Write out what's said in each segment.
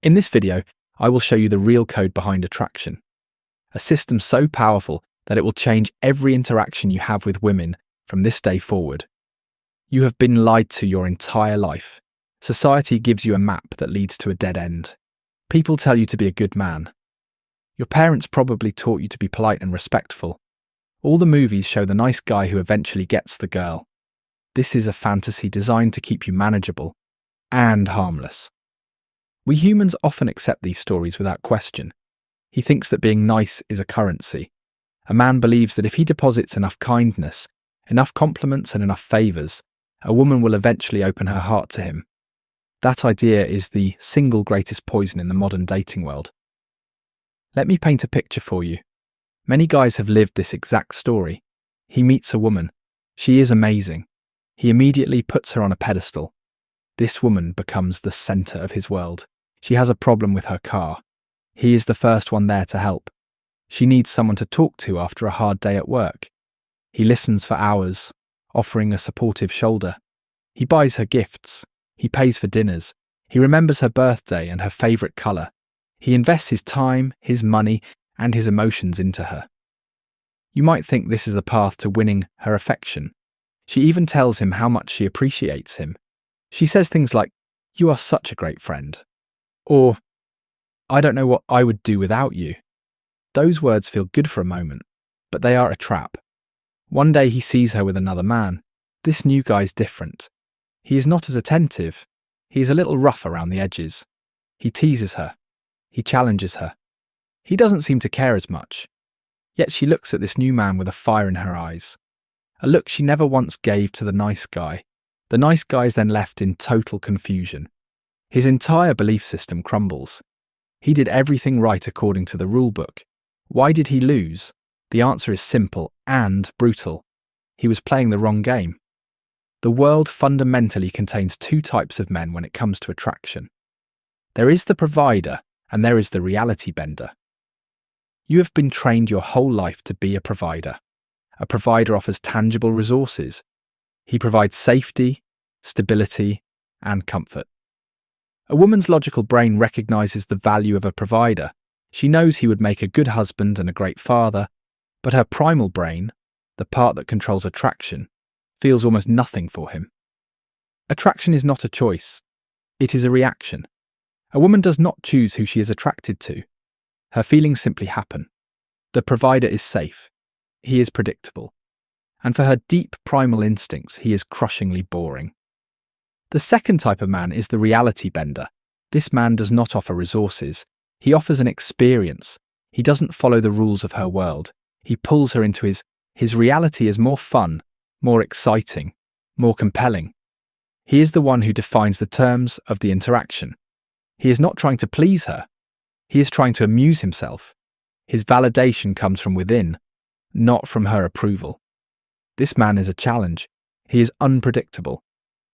In this video, I will show you the real code behind attraction, a system so powerful that it will change every interaction you have with women from this day forward. You have been lied to your entire life. Society gives you a map that leads to a dead end. People tell you to be a good man. Your parents probably taught you to be polite and respectful. All the movies show the nice guy who eventually gets the girl. This is a fantasy designed to keep you manageable and harmless. We humans often accept these stories without question. He thinks that being nice is a currency. A man believes that if he deposits enough kindness, enough compliments and enough favours, a woman will eventually open her heart to him. That idea is the single greatest poison in the modern dating world. Let me paint a picture for you. Many guys have lived this exact story. He meets a woman. She is amazing. He immediately puts her on a pedestal. This woman becomes the centre of his world. She has a problem with her car. He is the first one there to help. She needs someone to talk to after a hard day at work. He listens for hours, offering a supportive shoulder. He buys her gifts. He pays for dinners. He remembers her birthday and her favourite colour. He invests his time, his money, and his emotions into her. You might think this is the path to winning her affection. She even tells him how much she appreciates him. She says things like, "You are such a great friend," or, "I don't know what I would do without you." Those words feel good for a moment, but they are a trap. One day he sees her with another man. This new guy's different. He is not as attentive. He is a little rough around the edges. He teases her. He challenges her. He doesn't seem to care as much. Yet she looks at this new man with a fire in her eyes. A look she never once gave to the nice guy. The nice guy is then left in total confusion. His entire belief system crumbles. He did everything right according to the rule book. Why did he lose? The answer is simple and brutal. He was playing the wrong game. The world fundamentally contains two types of men when it comes to attraction. There is the provider and there is the reality bender. You have been trained your whole life to be a provider. A provider offers tangible resources. He provides safety, stability, and comfort. A woman's logical brain recognizes the value of a provider. She knows he would make a good husband and a great father, but her primal brain, the part that controls attraction, feels almost nothing for him. Attraction is not a choice. It is a reaction. A woman does not choose who she is attracted to. Her feelings simply happen. The provider is safe. He is predictable. And for her deep primal instincts, he is crushingly boring. The second type of man is the reality bender. This man does not offer resources. He offers an experience. He doesn't follow the rules of her world. He pulls her into his reality is more fun, more exciting, more compelling. He is the one who defines the terms of the interaction. He is not trying to please her. He is trying to amuse himself. His validation comes from within, not from her approval. This man is a challenge. He is unpredictable.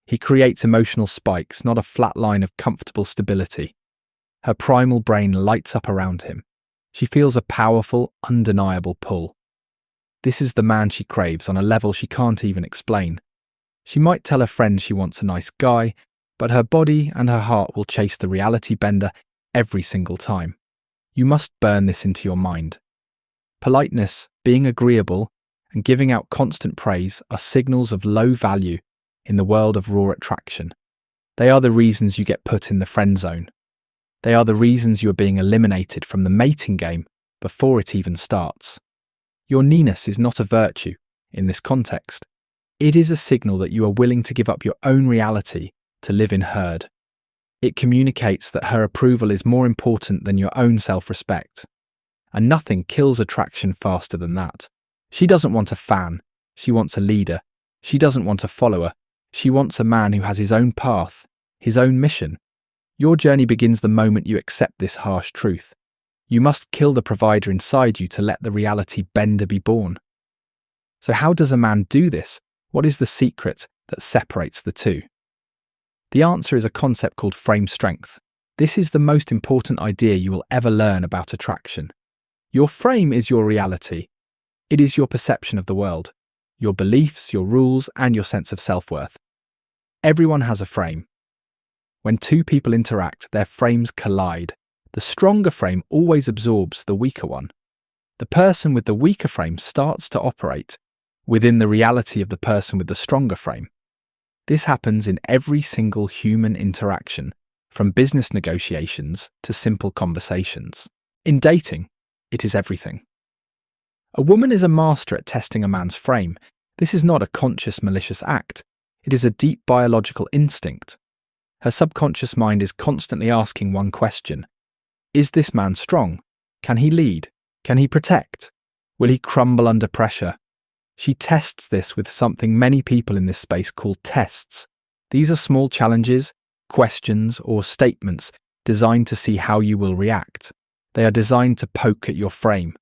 He creates emotional spikes, not a flat line of comfortable stability. Her primal brain lights up around him. She feels a powerful, undeniable pull. This is the man she craves on a level she can't even explain. She might tell her friends she wants a nice guy, but her body and her heart will chase the reality bender every single time. You must burn this into your mind. Politeness, being agreeable, and giving out constant praise are signals of low value in the world of raw attraction. They are the reasons you get put in the friend zone. They are the reasons you are being eliminated from the mating game before it even starts. Your nearness is not a virtue in this context. It is a signal that you are willing to give up your own reality to live in herd. It communicates that her approval is more important than your own self-respect. And nothing kills attraction faster than that. She doesn't want a fan. She wants a leader. She doesn't want a follower. She wants a man who has his own path, his own mission. Your journey begins the moment you accept this harsh truth. You must kill the provider inside you to let the reality bender be born. So how does a man do this? What is the secret that separates the two? The answer is a concept called frame strength. This is the most important idea you will ever learn about attraction. Your frame is your reality. It is your perception of the world, your beliefs, your rules, and your sense of self-worth. Everyone has a frame. When two people interact, their frames collide. The stronger frame always absorbs the weaker one. The person with the weaker frame starts to operate within the reality of the person with the stronger frame. This happens in every single human interaction, from business negotiations to simple conversations. In dating, it is everything. A woman is a master at testing a man's frame. This is not a conscious, malicious act. It is a deep biological instinct. Her subconscious mind is constantly asking one question. Is this man strong? Can he lead? Can he protect? Will he crumble under pressure? She tests this with something many people in this space call tests. These are small challenges, questions, or statements designed to see how you will react. They are designed to poke at your frame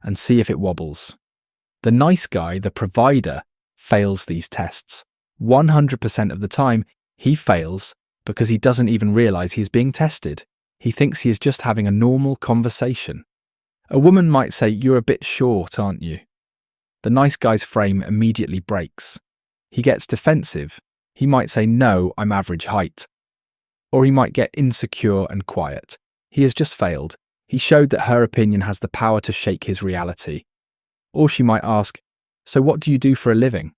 and see if it wobbles. The nice guy, the provider, fails these tests. 100% of the time, he fails because he doesn't even realize he is being tested. He thinks he is just having a normal conversation. A woman might say, "You're a bit short, aren't you?" The nice guy's frame immediately breaks. He gets defensive. He might say, "No, I'm average height." Or he might get insecure and quiet. He has just failed. He showed that her opinion has the power to shake his reality. Or she might ask, "So what do you do for a living?"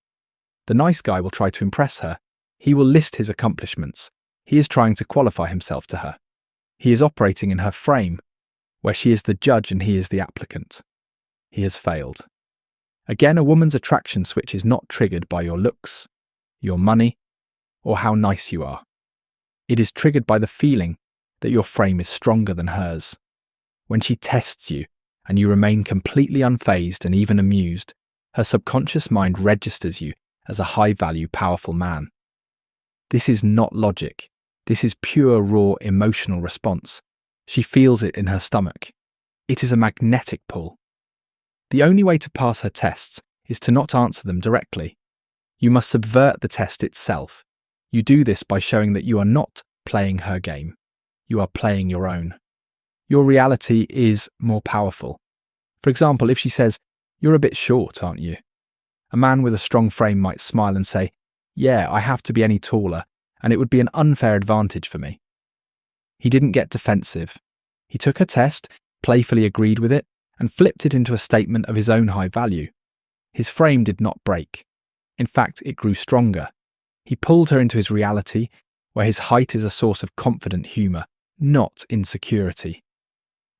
The nice guy will try to impress her. He will list his accomplishments. He is trying to qualify himself to her. He is operating in her frame, where she is the judge and he is the applicant. He has failed. Again, a woman's attraction switch is not triggered by your looks, your money, or how nice you are. It is triggered by the feeling that your frame is stronger than hers. When she tests you and you remain completely unfazed and even amused, her subconscious mind registers you as a high-value, powerful man. This is not logic. This is pure, raw, emotional response. She feels it in her stomach. It is a magnetic pull. The only way to pass her tests is to not answer them directly. You must subvert the test itself. You do this by showing that you are not playing her game. You are playing your own. Your reality is more powerful. For example, if she says, "You're a bit short, aren't you?" A man with a strong frame might smile and say, "Yeah, I have to be any taller, and it would be an unfair advantage for me." He didn't get defensive. He took her test, playfully agreed with it, and flipped it into a statement of his own high value. His frame did not break. In fact, it grew stronger. He pulled her into his reality, where his height is a source of confident humour, not insecurity.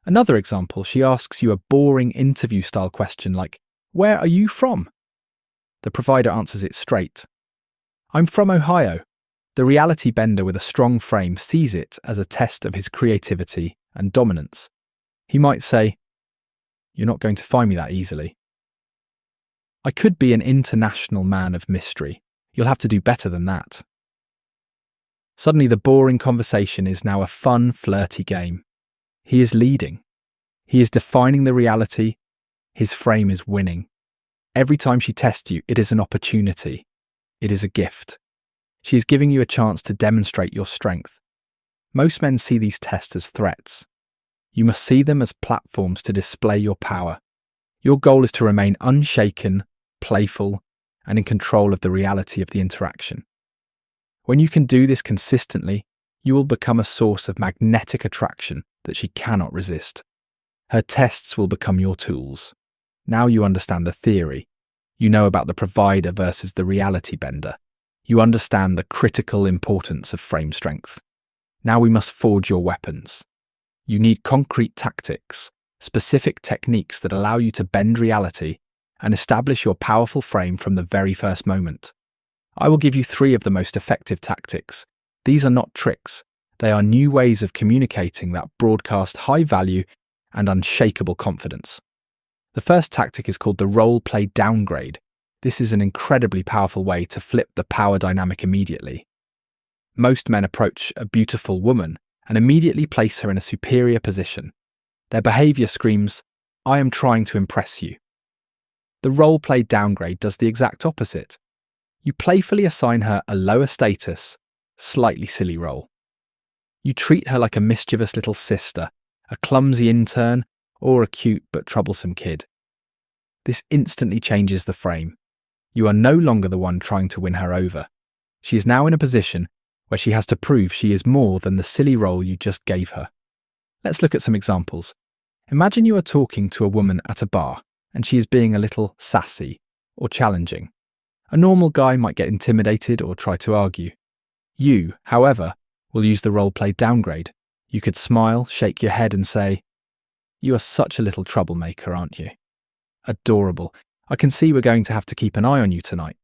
Another example, she asks you a boring interview-style question like, "Where are you from?" The provider answers it straight. "I'm from Ohio." The reality bender with a strong frame sees it as a test of his creativity and dominance. He might say, "You're not going to find me that easily." "I could be an international man of mystery. You'll have to do better than that." Suddenly the boring conversation is now a fun, flirty game. He is leading. He is defining the reality. His frame is winning. Every time she tests you, it is an opportunity. It is a gift. She is giving you a chance to demonstrate your strength. Most men see these tests as threats. You must see them as platforms to display your power. Your goal is to remain unshaken, playful, and in control of the reality of the interaction. When you can do this consistently, you will become a source of magnetic attraction that she cannot resist. Her tests will become your tools. Now you understand the theory. You know about the provider versus the reality bender. You understand the critical importance of frame strength. Now we must forge your weapons. You need concrete tactics, specific techniques that allow you to bend reality and establish your powerful frame from the very first moment. I will give you 3 of the most effective tactics. These are not tricks. They are new ways of communicating that broadcast high value and unshakable confidence. The first tactic is called the role-play downgrade. This is an incredibly powerful way to flip the power dynamic immediately. Most men approach a beautiful woman and immediately place her in a superior position. Their behaviour screams, "I am trying to impress you." The role-play downgrade does the exact opposite. You playfully assign her a lower status, slightly silly role. You treat her like a mischievous little sister, a clumsy intern, or a cute but troublesome kid. This instantly changes the frame. You are no longer the one trying to win her over. She is now in a position where she has to prove she is more than the silly role you just gave her. Let's look at some examples. Imagine you are talking to a woman at a bar and she is being a little sassy or challenging. A normal guy might get intimidated or try to argue. You, however, will use the role-play downgrade. You could smile, shake your head and say, "You are such a little troublemaker, aren't you? Adorable. I can see we're going to have to keep an eye on you tonight."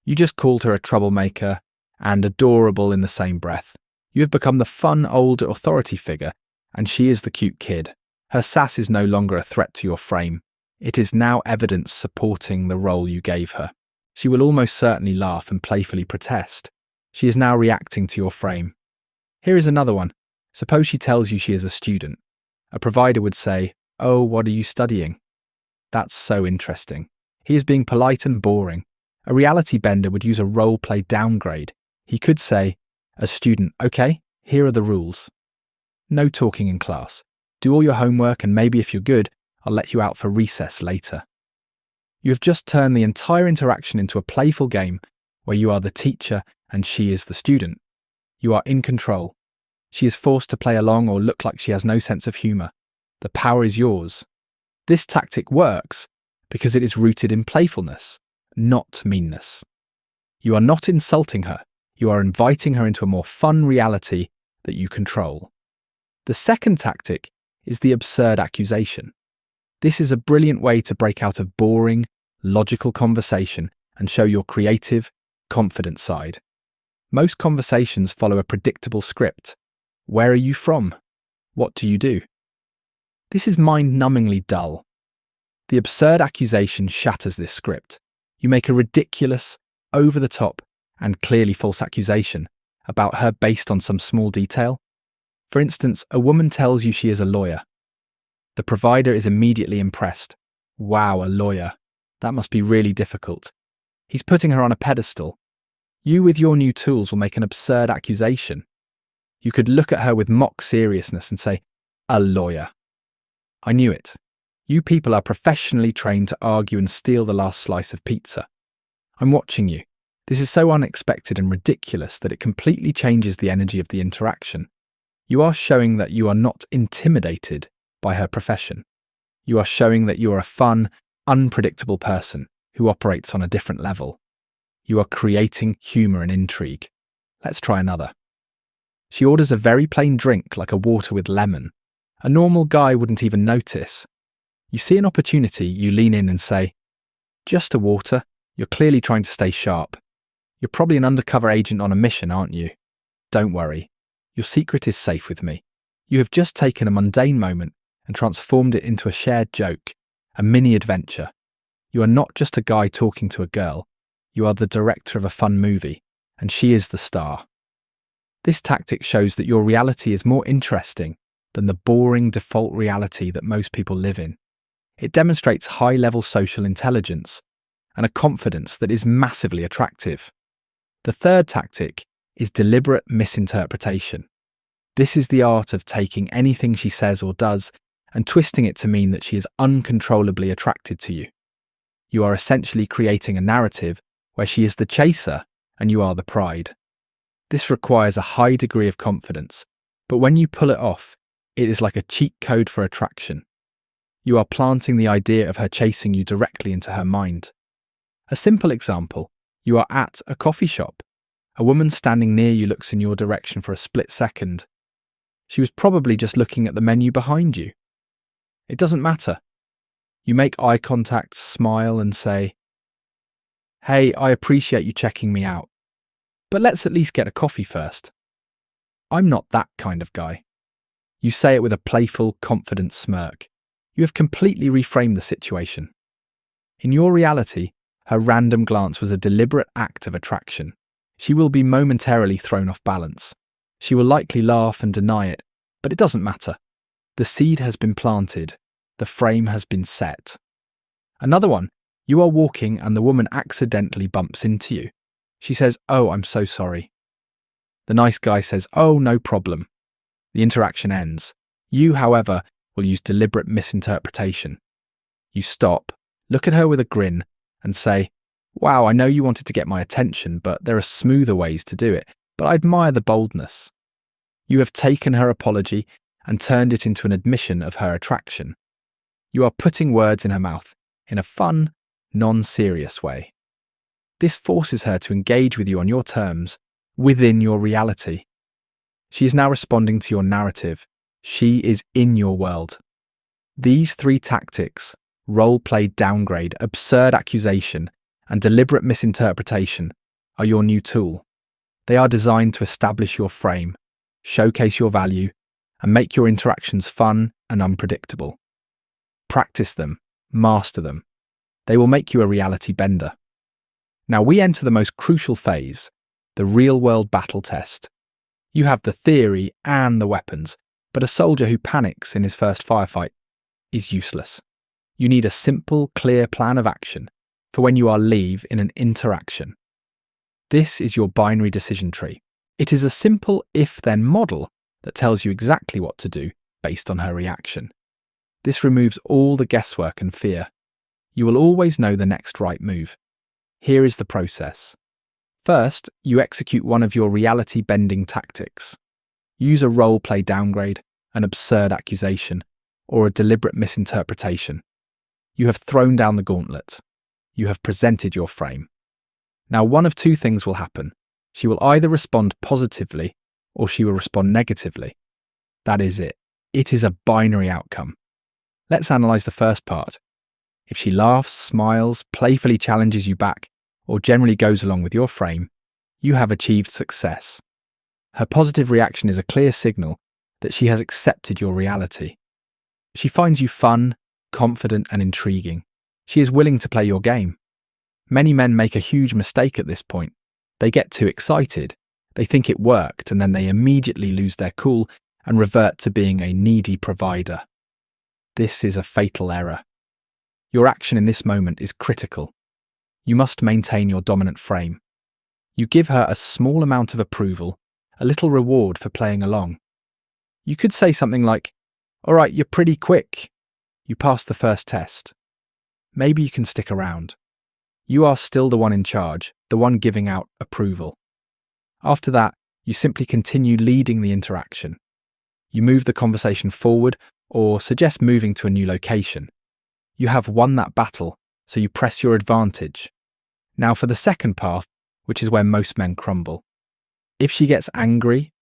You just called her a troublemaker and adorable in the same breath. You have become the fun old authority figure, and she is the cute kid. Her sass is no longer a threat to your frame. It is now evidence supporting the role you gave her. She will almost certainly laugh and playfully protest. She is now reacting to your frame. Here is another one. Suppose she tells you she is a student. A provider would say, "Oh, what are you studying?" That's so interesting. He is being polite and boring. A reality bender would use a role-play downgrade. He could say, "A student, okay, here are the rules. No talking in class. Do all your homework and maybe if you're good, I'll let you out for recess later." You have just turned the entire interaction into a playful game where you are the teacher and she is the student. You are in control. She is forced to play along or look like she has no sense of humour. The power is yours. This tactic works because it is rooted in playfulness, not meanness. You are not insulting her. You are inviting her into a more fun reality that you control. The second tactic is the absurd accusation. This is a brilliant way to break out of boring, logical conversation and show your creative, confident side. Most conversations follow a predictable script. Where are you from? What do you do? This is mind-numbingly dull. The absurd accusation shatters this script. You make a ridiculous, over-the-top, and clearly false accusation about her based on some small detail. For instance, a woman tells you she is a lawyer. The provider is immediately impressed. Wow, a lawyer. That must be really difficult. He's putting her on a pedestal. You with your new tools will make an absurd accusation. You could look at her with mock seriousness and say, "A lawyer." I knew it. You people are professionally trained to argue and steal the last slice of pizza. I'm watching you. This is so unexpected and ridiculous that it completely changes the energy of the interaction. You are showing that you are not intimidated by her profession. You are showing that you are a fun, unpredictable person who operates on a different level. You are creating humour and intrigue. Let's try another. She orders a very plain drink like a water with lemon. A normal guy wouldn't even notice. You see an opportunity, you lean in and say, "Just a water. You're clearly trying to stay sharp. You're probably an undercover agent on a mission, aren't you? Don't worry. Your secret is safe with me." You have just taken a mundane moment and transformed it into a shared joke, a mini adventure. You are not just a guy talking to a girl. You are the director of a fun movie, and she is the star. This tactic shows that your reality is more interesting than the boring default reality that most people live in. It demonstrates high-level social intelligence and a confidence that is massively attractive. The third tactic is deliberate misinterpretation. This is the art of taking anything she says or does and twisting it to mean that she is uncontrollably attracted to you. You are essentially creating a narrative where she is the chaser and you are the pride. This requires a high degree of confidence, but when you pull it off, it is like a cheat code for attraction. You are planting the idea of her chasing you directly into her mind. A simple example, you are at a coffee shop. A woman standing near you looks in your direction for a split second. She was probably just looking at the menu behind you. It doesn't matter. You make eye contact, smile and say, "Hey, I appreciate you checking me out. But let's at least get a coffee first." I'm not that kind of guy. You say it with a playful, confident smirk. You have completely reframed the situation. In your reality, her random glance was a deliberate act of attraction. She will be momentarily thrown off balance. She will likely laugh and deny it, but it doesn't matter. The seed has been planted. The frame has been set. Another one, you are walking and the woman accidentally bumps into you. She says, "Oh, I'm so sorry." The nice guy says, "Oh, no problem." The interaction ends. You, however, will use deliberate misinterpretation. You stop, look at her with a grin, and say, "Wow, I know you wanted to get my attention, but there are smoother ways to do it. but I admire the boldness. You have taken her apology and turned it into an admission of her attraction. You are putting words in her mouth in a fun, non-serious way. This forces her to engage with you on your terms, within your reality. She is now responding to your narrative. She is in your world. These three tactics, role-play downgrade, absurd accusation, and deliberate misinterpretation, are your new tool. They are designed to establish your frame, showcase your value, and make your interactions fun and unpredictable. Practice them, master them. They will make you a reality bender. Now we enter the most crucial phase, the real-world battle test. You have the theory and the weapons, but a soldier who panics in his first firefight is useless. You need a simple, clear plan of action for when you are live in an interaction. This is your binary decision tree. It is a simple if-then model that tells you exactly what to do based on her reaction. This removes all the guesswork and fear. You will always know the next right move. Here is the process. First, you execute one of your reality-bending tactics. Use a role-play downgrade, an absurd accusation, or a deliberate misinterpretation. You have thrown down the gauntlet. You have presented your frame. Now, one of two things will happen. She will either respond positively or she will respond negatively. That is it. It is a binary outcome. Let's analyze the first part. If she laughs, smiles, playfully challenges you back, or generally goes along with your frame, you have achieved success. Her positive reaction is a clear signal that she has accepted your reality. She finds you fun, confident, and intriguing. She is willing to play your game. Many men make a huge mistake at this point. They get too excited. They think it worked, and then they immediately lose their cool and revert to being a needy provider. This is a fatal error. Your action in this moment is critical. You must maintain your dominant frame. You give her a small amount of approval, a little reward for playing along. You could say something like, "All right, you're pretty quick. You passed the first test. Maybe you can stick around." You are still the one in charge, the one giving out approval. After that, you simply continue leading the interaction. You move the conversation forward or suggest moving to a new location. You have won that battle, so you press your advantage. Now for the second path, which is where most men crumble. If she gets angry,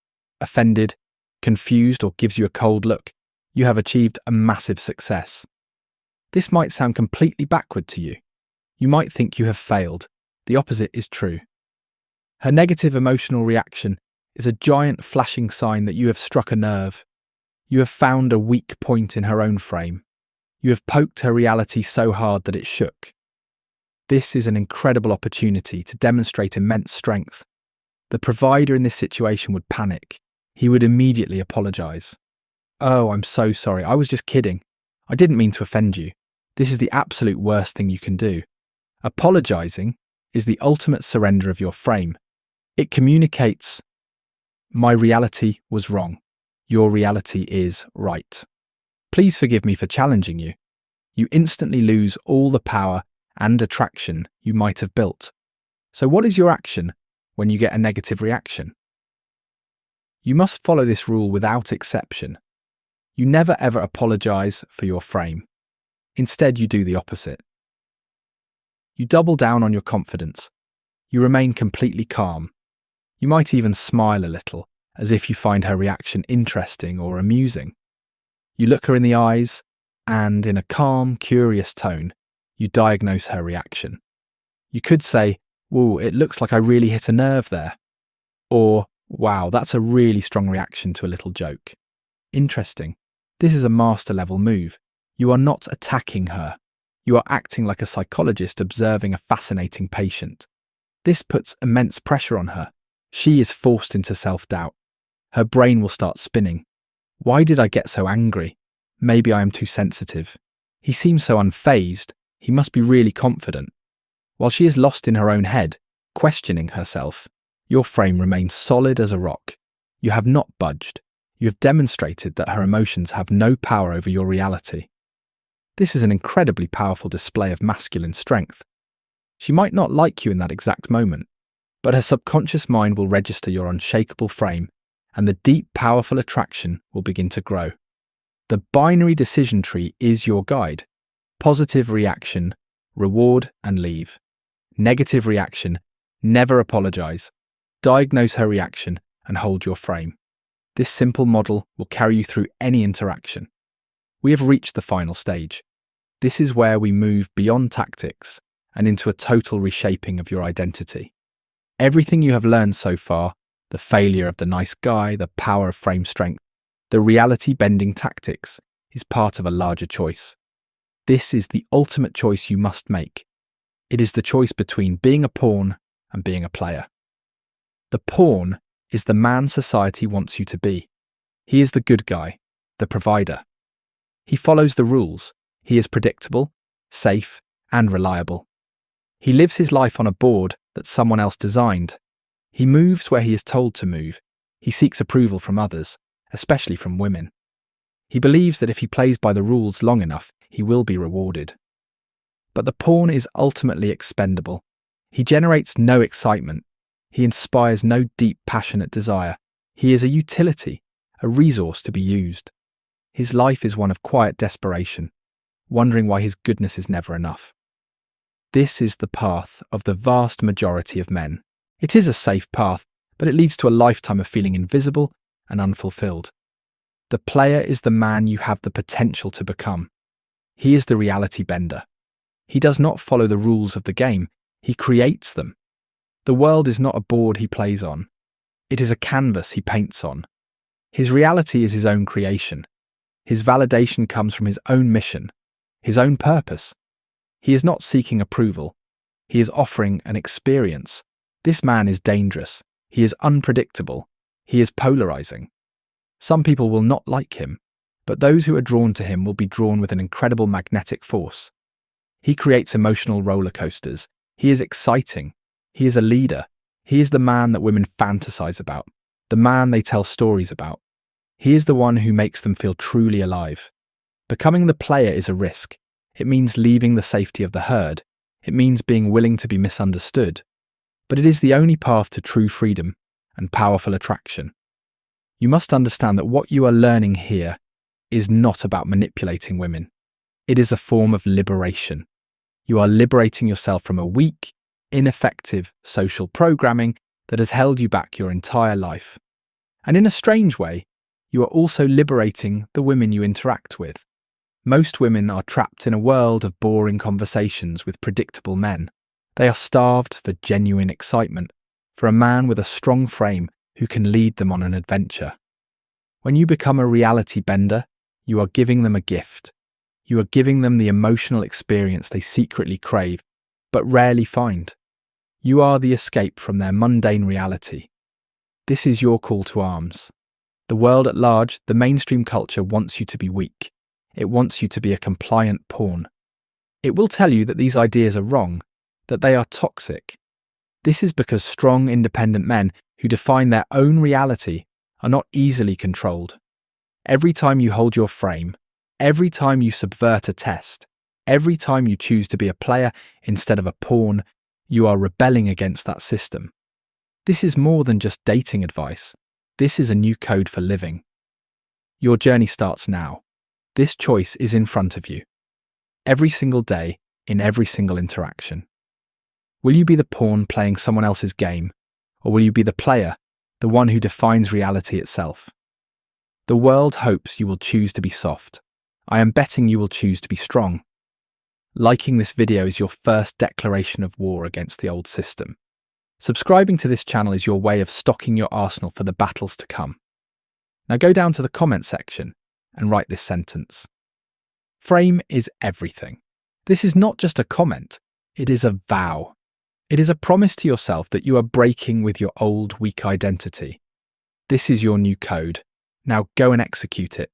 offended, confused, or gives you a cold look, you have achieved a massive success. This might sound completely backward to you. You might think you have failed. The opposite is true. Her negative emotional reaction is a giant flashing sign that you have struck a nerve. You have found a weak point in her own frame. You have poked her reality so hard that it shook. This is an incredible opportunity to demonstrate immense strength. The provider in this situation would panic. He would immediately apologize. "Oh, I'm so sorry. I was just kidding. I didn't mean to offend you." This is the absolute worst thing you can do. Apologizing is the ultimate surrender of your frame. It communicates, "My reality was wrong. Your reality is right. Please forgive me for challenging you." You instantly lose all the power and attraction you might have built. So what is your action when you get a negative reaction? You must follow this rule without exception. You never ever apologize for your frame. Instead, you do the opposite. You double down on your confidence. You remain completely calm. You might even smile a little, as if you find her reaction interesting or amusing. You look her in the eyes, and in a calm, curious tone, you diagnose her reaction. You could say, "Whoa, it looks like I really hit a nerve there." Or, "Wow, that's a really strong reaction to a little joke." Interesting. This is a master-level move. You are not attacking her. You are acting like a psychologist observing a fascinating patient. This puts immense pressure on her. She is forced into self-doubt. Her brain will start spinning. Why did I get so angry? Maybe I am too sensitive. He seems so unfazed. He must be really confident. While she is lost in her own head, questioning herself, your frame remains solid as a rock. You have not budged. You have demonstrated that her emotions have no power over your reality. This is an incredibly powerful display of masculine strength. She might not like you in that exact moment, but her subconscious mind will register your unshakable frame, and the deep, powerful attraction will begin to grow. The binary decision tree is your guide. Positive reaction, reward and leave. Negative reaction, never apologize. Diagnose her reaction and hold your frame. This simple model will carry you through any interaction. We have reached the final stage. This is where we move beyond tactics and into a total reshaping of your identity. Everything you have learned so far, the failure of the nice guy, the power of frame strength, the reality-bending tactics, is part of a larger choice. This is the ultimate choice you must make. It is the choice between being a pawn and being a player. The pawn is the man society wants you to be. He is the good guy, the provider. He follows the rules. He is predictable, safe, and reliable. He lives his life on a board that someone else designed. He moves where he is told to move. He seeks approval from others, especially from women. He believes that if he plays by the rules long enough, he will be rewarded. But the pawn is ultimately expendable. He generates no excitement. He inspires no deep, passionate desire. He is a utility, a resource to be used. His life is one of quiet desperation, wondering why his goodness is never enough. This is the path of the vast majority of men. It is a safe path, but it leads to a lifetime of feeling invisible and unfulfilled. The player is the man you have the potential to become. He is the reality bender. He does not follow the rules of the game, he creates them. The world is not a board he plays on. It is a canvas he paints on. His reality is his own creation. His validation comes from his own mission, his own purpose. He is not seeking approval. He is offering an experience. This man is dangerous. He is unpredictable. He is polarizing. Some people will not like him, but those who are drawn to him will be drawn with an incredible magnetic force. He creates emotional roller coasters. He is exciting. He is a leader. He is the man that women fantasize about, the man they tell stories about. He is the one who makes them feel truly alive. Becoming the player is a risk. It means leaving the safety of the herd. It means being willing to be misunderstood. But it is the only path to true freedom and powerful attraction. You must understand that what you are learning here is not about manipulating women. It is a form of liberation. You are liberating yourself from a weak, ineffective social programming that has held you back your entire life. And in a strange way, you are also liberating the women you interact with. Most women are trapped in a world of boring conversations with predictable men. They are starved for genuine excitement, for a man with a strong frame who can lead them on an adventure. When you become a reality bender, you are giving them a gift. You are giving them the emotional experience they secretly crave, but rarely find. You are the escape from their mundane reality. This is your call to arms. The world at large, the mainstream culture wants you to be weak. It wants you to be a compliant pawn. It will tell you that these ideas are wrong, that they are toxic. This is because strong, independent men who define their own reality are not easily controlled. Every time you hold your frame, every time you subvert a test, every time you choose to be a player instead of a pawn, you are rebelling against that system. This is more than just dating advice. This is a new code for living. Your journey starts now. This choice is in front of you. Every single day, in every single interaction. Will you be the pawn playing someone else's game, or will you be the player, the one who defines reality itself? The world hopes you will choose to be soft. I am betting you will choose to be strong. Liking this video is your first declaration of war against the old system. Subscribing to this channel is your way of stocking your arsenal for the battles to come. Now go down to the comment section and write this sentence. Frame is everything. This is not just a comment, it is a vow. It is a promise to yourself that you are breaking with your old, weak identity. This is your new code. Now go and execute it.